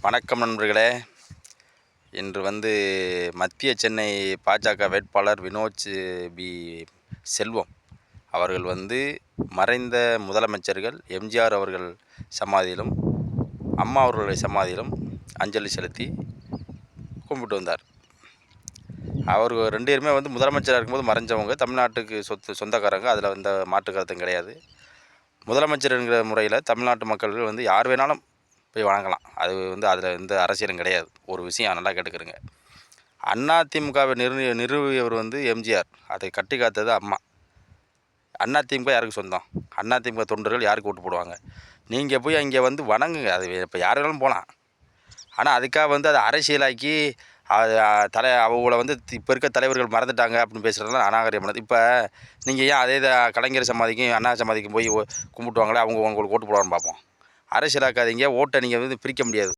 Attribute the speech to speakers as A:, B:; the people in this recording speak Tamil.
A: வணக்கம் நண்பர்களே. இன்று மத்திய சென்னை பாஜக வேட்பாளர் வினோத் செல்வம் அவர்கள் மறைந்த முதலமைச்சர்கள் எம்ஜிஆர் அவர்கள் சமாதியிலும் அம்மா அவர்களுடைய சமாதியிலும் அஞ்சலி செலுத்தி கும்பிட்டு வந்தார். அவர் 2 பேருமே முதலமைச்சராக இருக்கும்போது மறைஞ்சவங்க, தமிழ்நாட்டுக்கு சொந்தக்காரங்க. அதில் எந்த மாற்று கருத்தும் கிடையாது. முதலமைச்சர் என்கிற முறையில் தமிழ்நாட்டு மக்கள் யார் வேணாலும் போய் வணங்கலாம். அது அதில் எந்த அரசியலும் கிடையாது. ஒரு விஷயம் நல்லா கேட்டுக்கிறங்க. அதிமுகவை நிறுவியவர் எம்ஜிஆர். அதை கட்டி காத்தது அம்மா. அதிமுக யாருக்கு சொந்தம்? அதிமுக தொண்டர்கள் யாருக்கு ஓட்டு போடுவாங்க? நீங்கள் போய் அங்கே வணங்குங்க. அது இப்போ யார் வேணாலும் போகலாம். ஆனால் அதுக்காக அதை அரசியலாக்கி அது அவங்கள இப்போ இருக்க தலைவர்கள் மறந்துட்டாங்க அப்படின்னு பேசுகிறதுலாம் அநாகரிகமானது. இப்போ நீங்கள் ஏன் அதே கலைஞர் சமாதிக்கும் அண்ணா சமாதிக்கும் போய் கும்பிட்டுவாங்களே, அவங்க உங்களுக்கு ஓட்டு போடுவான்னு பார்ப்போம். அரசியலாக்காதீங்க. ஓட்டை நீங்கள் பிரிக்க முடியாது.